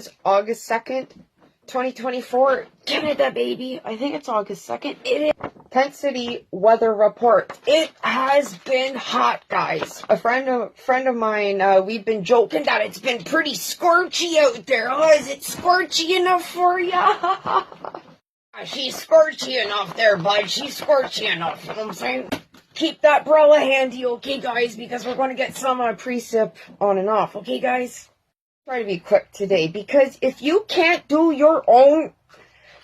is August 2nd, 2024. Canada, baby. I think it's August 2nd. It is. Tent City weather report. It has been hot, guys. A friend of mine, we've been joking that it's been pretty scorchy out there. Oh, is it scorchy enough for ya? She's scorchy enough there, bud. She's scorchy enough. You know what I'm saying? Keep that umbrella handy, okay, guys? Because we're going to get some precip on and off, okay, guys? Try to be quick today, because if you can't do your own,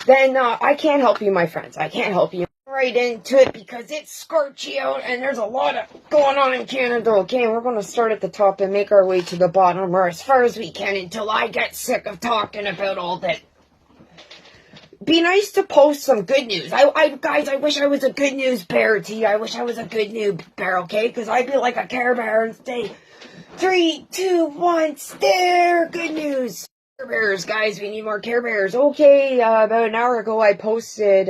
then I can't help you, my friends. I can't help you. Right into it, because it's scorchy out, and there's a lot of going on in Canada, okay? And we're going to start at the top and make our way to the bottom, or as far as we can, until I get sick of talking about all that. Be nice to post some good news. Guys, I wish I was a good news bear to you. I wish I was a good news bear, okay? Because I'd be like a Care Bear and say, 3, 2, 1, stare, good news. Care Bears, guys, we need more Care Bears. Okay, about an hour ago I posted,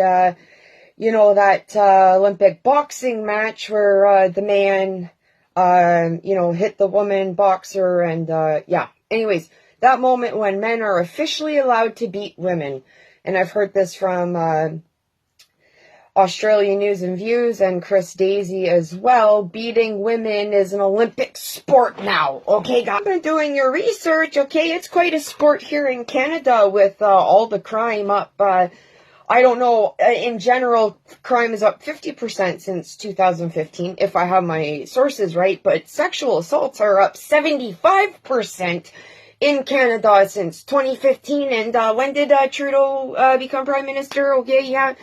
you know, that Olympic boxing match where the man, you know, hit the woman boxer and, yeah. Anyways, that moment when men are officially allowed to beat women. And I've heard this from Australian News and Views and Chris Daisy as well. Beating women is an Olympic sport now. Okay, guys, been doing your research. Okay, it's quite a sport here in Canada with all the crime up. I don't know. In general, crime is up 50% since 2015, if I have my sources right. But sexual assaults are up 75%. In Canada since 2015, and when did Trudeau become Prime Minister? Okay, yeah,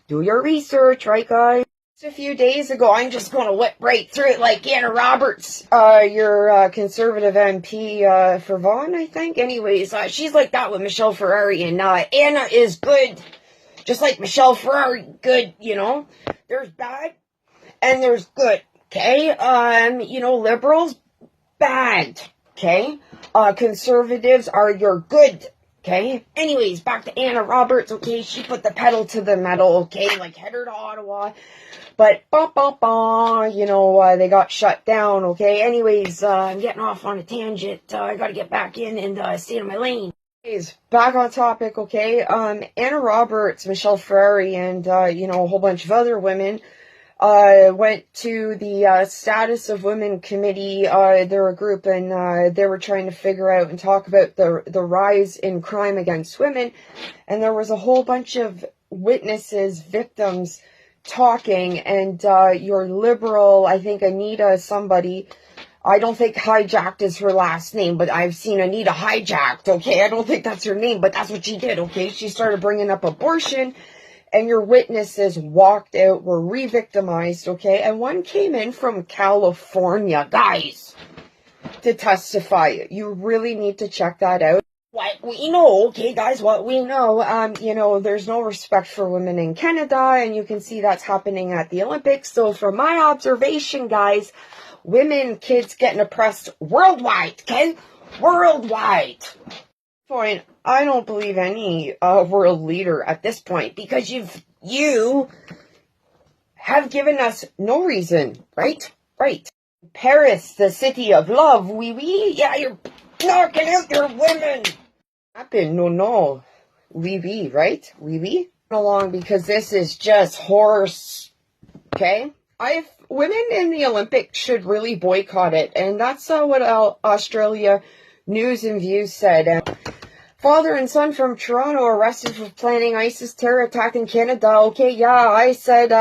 do your research, right, guys? Just a few days ago, I'm just going to whip right through it like Anna Roberts, your Conservative MP for Vaughan, I think. Anyways, she's like that with Michelle Ferrari, and Anna is good, just like Michelle Ferrari, good, you know? There's bad, and there's good, okay? You know, Liberals, bad. Okay, conservatives are your good, okay? Anyways, back to Anna Roberts, okay? She put the pedal to the metal, okay? Like, head her to Ottawa. But, you know, they got shut down, okay? Anyways, I'm getting off on a tangent. I gotta get back in and stay in my lane. Anyways, back on topic, okay? Anna Roberts, Michelle Ferrari, and, you know, a whole bunch of other women went to the Status of Women Committe. They're a group, and they were trying to figure out and talk about the rise in crime against women. And there was a whole bunch of witnesses, victims, talking, and your liberal, I think Anita somebody, I don't think Hijacked is her last name, but I've seen Anita Hijacked, okay? I don't think that's her name, but that's what she did, okay? She started bringing up abortion. And your witnesses walked out, were re-victimized, okay? And one came in from California, guys, to testify. You really need to check that out. What we know, okay, guys, what we know, you know, there's no respect for women in Canada, and you can see that's happening at the Olympics. So from my observation, guys, women, kids getting oppressed worldwide, okay? Worldwide. Point, I don't believe any world leader at this point, because you have given us no reason, right? Right. Paris, the city of love, oui, yeah, you're knocking out your women. Happen, no, oui, right? Oui. Along, because this is just horse, okay? Women in the Olympics should really boycott it, and that's what Australia News and Views said. Father and son from Toronto arrested for planning ISIS terror attack in Canada. Okay, yeah, I said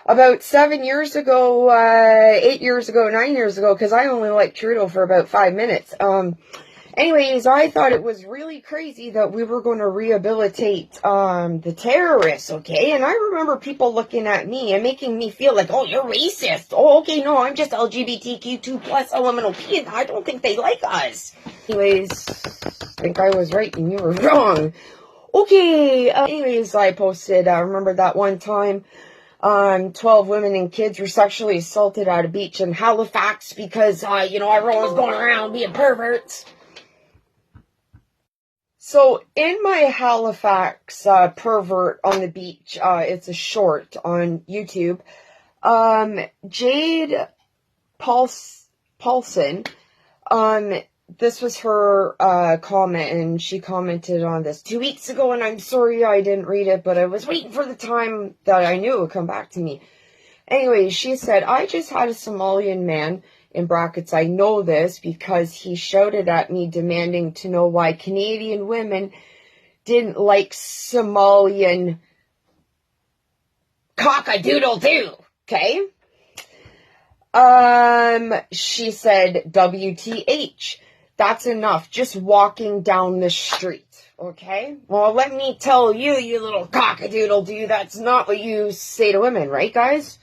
about 7 years ago, 8 years ago, 9 years ago, because I only liked Trudeau for about 5 minutes. Anyways, I thought it was really crazy that we were going to rehabilitate the terrorists, okay? And I remember people looking at me and making me feel like, oh, you're racist. Oh, okay, no, I'm just LGBTQ2 plus elemental P, and I don't think they like us. Anyways, I think I was right and you were wrong. Okay, anyways, I posted, remember that one time 12 women and kids were sexually assaulted at a beach in Halifax because, you know, everyone was going around being perverts. So, in my Halifax pervert on the beach, it's a short on YouTube, Jade Paulson this was her comment, and she commented on this 2 weeks ago, and I'm sorry I didn't read it, but I was waiting for the time that I knew it would come back to me. Anyway, she said, I just had a Somalian man, in brackets, I know this, because he shouted at me demanding to know why Canadian women didn't like Somalian cock-a-doodle-doo, okay? She said, WTH, that's enough, just walking down the street, okay? Well, let me tell you, you little cock-a-doodle-doo, that's not what you say to women, right, guys?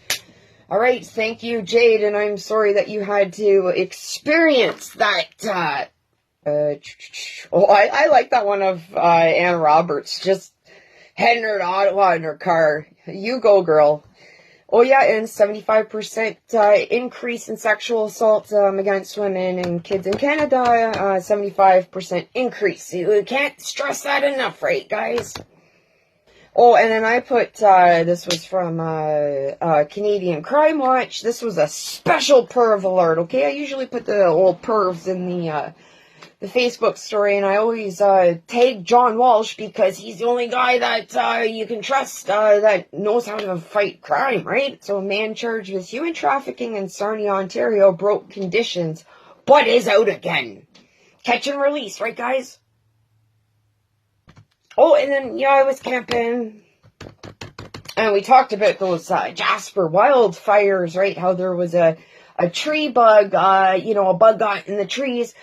All right, thank you, Jade, and I'm sorry that you had to experience that, I like that one of, Ann Roberts, just heading her to Ottawa in her car. You go, girl. Oh, yeah, and 75% increase in sexual assault against women and kids in Canada, 75% increase. You can't stress that enough, right, guys? Oh, and then I put, this was from Canadian Crime Watch. This was a special perv alert, okay? I usually put the old pervs in the Facebook story, and I always tag John Walsh because he's the only guy that you can trust that knows how to fight crime, right? So a man charged with human trafficking in Sarnia, Ontario broke conditions, but is out again. Catch and release, right, guys? Oh, and then, yeah, I was camping, and we talked about those Jasper wildfires, right? How there was a tree bug, a bug got in the trees.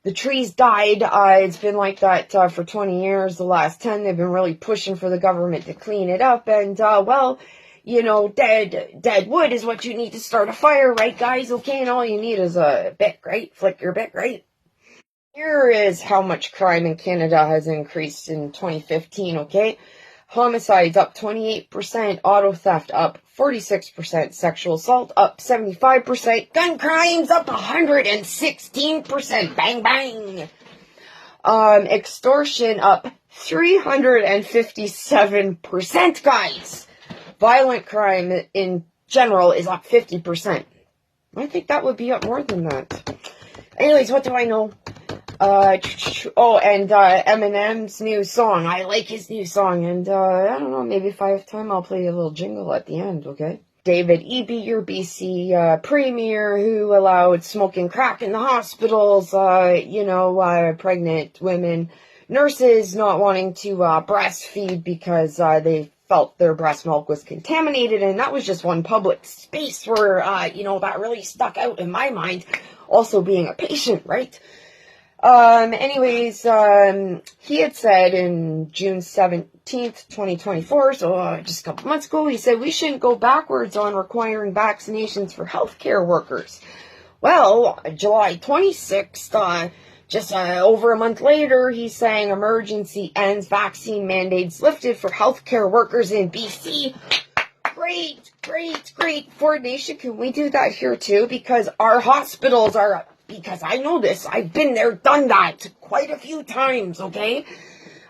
The trees died. It's been like that for 20 years. The last 10, they've been really pushing for the government to clean it up. And, dead wood is what you need to start a fire, right, guys? Okay, and all you need is a bic, right? Flick your bic, right? Here is how much crime in Canada has increased in 2015, okay? Homicides up 28%, auto theft up 46%, sexual assault up 75%, gun crimes up 116%, bang bang. Extortion up 357%, guys. Violent crime in general is up 50%. I think that would be up more than that. Anyways, what do I know? Eminem's new song. I like his new song, and I don't know, maybe if I have time, I'll play a little jingle at the end, okay? David Eby, your BC premier, who allowed smoking crack in the hospitals, pregnant women, nurses not wanting to breastfeed because they felt their breast milk was contaminated, and that was just one public space where, that really stuck out in my mind, also being a patient, right? He had said in June 17th, 2024, so just a couple months ago, he said we shouldn't go backwards on requiring vaccinations for healthcare workers. Well, July 26th, just over a month later, he's saying emergency ends, vaccine mandates lifted for healthcare workers in BC. Great. FordNation, can we do that here too? Because our hospitals are... Because I know this. I've been there, done that quite a few times, okay?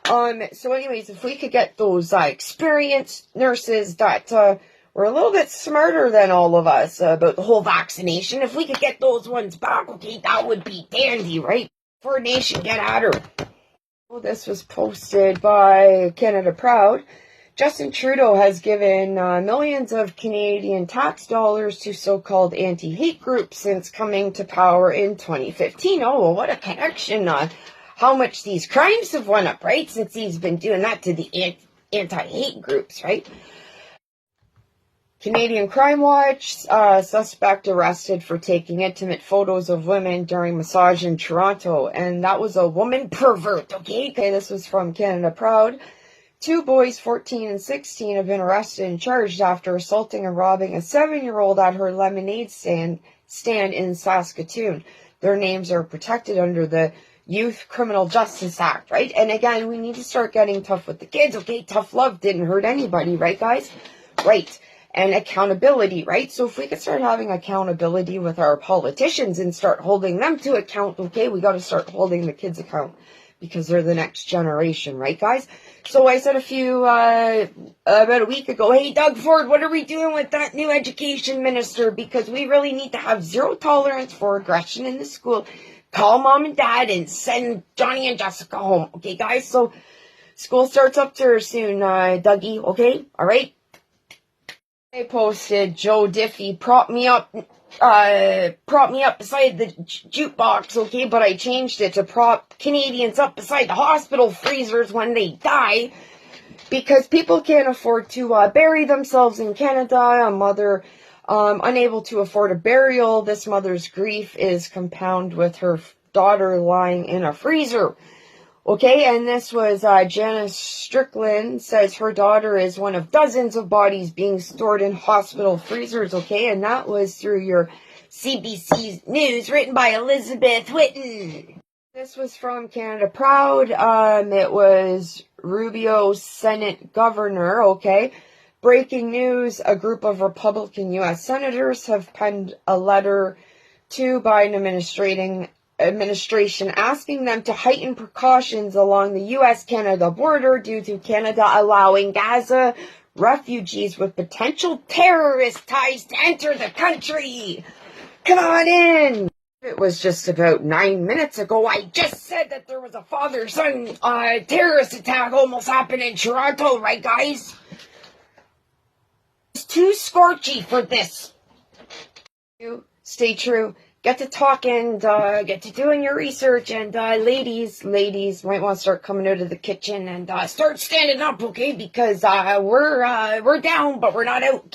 So anyways, if we could get those experienced nurses that were a little bit smarter than all of us about the whole vaccination, if we could get those ones back, okay, that would be dandy, right? FordNation, get at her. Well, this was posted by Canada Proud. Justin Trudeau has given millions of Canadian tax dollars to so-called anti-hate groups since coming to power in 2015. Oh, well, what a connection. How much these crimes have went up, right? Since he's been doing that to the anti-hate groups, right? Canadian Crime Watch, suspect arrested for taking intimate photos of women during massage in Toronto. And that was a woman pervert, okay? This was from Canada Proud. 2 boys, 14 and 16, have been arrested and charged after assaulting and robbing a 7-year-old at her lemonade stand in Saskatoon. Their names are protected under the Youth Criminal Justice Act, right? And again, we need to start getting tough with the kids, okay? Tough love didn't hurt anybody, right, guys? Right. And accountability, right? So if we could start having accountability with our politicians and start holding them to account, okay, we got to start holding the kids account. Because they're the next generation, right, guys? So I said about a week ago, hey, Doug Ford, what are we doing with that new education minister? Because we really need to have zero tolerance for aggression in the school. call mom and dad and send Johnny and Jessica home. Okay, guys? So, school starts up there soon, Dougie. Okay? Alright? I posted Joe Diffie prop me up beside the jukebox, okay? But I changed it to prop Canadians up beside the hospital freezers when they die. Because people can't afford to bury themselves in Canada. A mother unable to afford a burial. This mother's grief is compounded with her daughter lying in a freezer. Okay, and this was Janice Strickland says her daughter is one of dozens of bodies being stored in hospital freezers. Okay, and that was through your CBC News, written by Elizabeth Whitten. This was from Canada Proud. It was Rubio, Senate Governor. Okay, breaking news: a group of Republican U.S. senators have penned a letter to Biden administration asking them to heighten precautions along the U.S.-Canada border due to Canada allowing Gaza refugees with potential terrorist ties to enter the country. Come on in. It was just about 9 minutes ago. I just said that there was a father-son terrorist attack almost happened in Toronto, right, guys? It's too scorchy for this. Stay true. Get to talking, get to doing your research, and ladies might want to start coming out of the kitchen and start standing up, okay? Because we're down, but we're not out.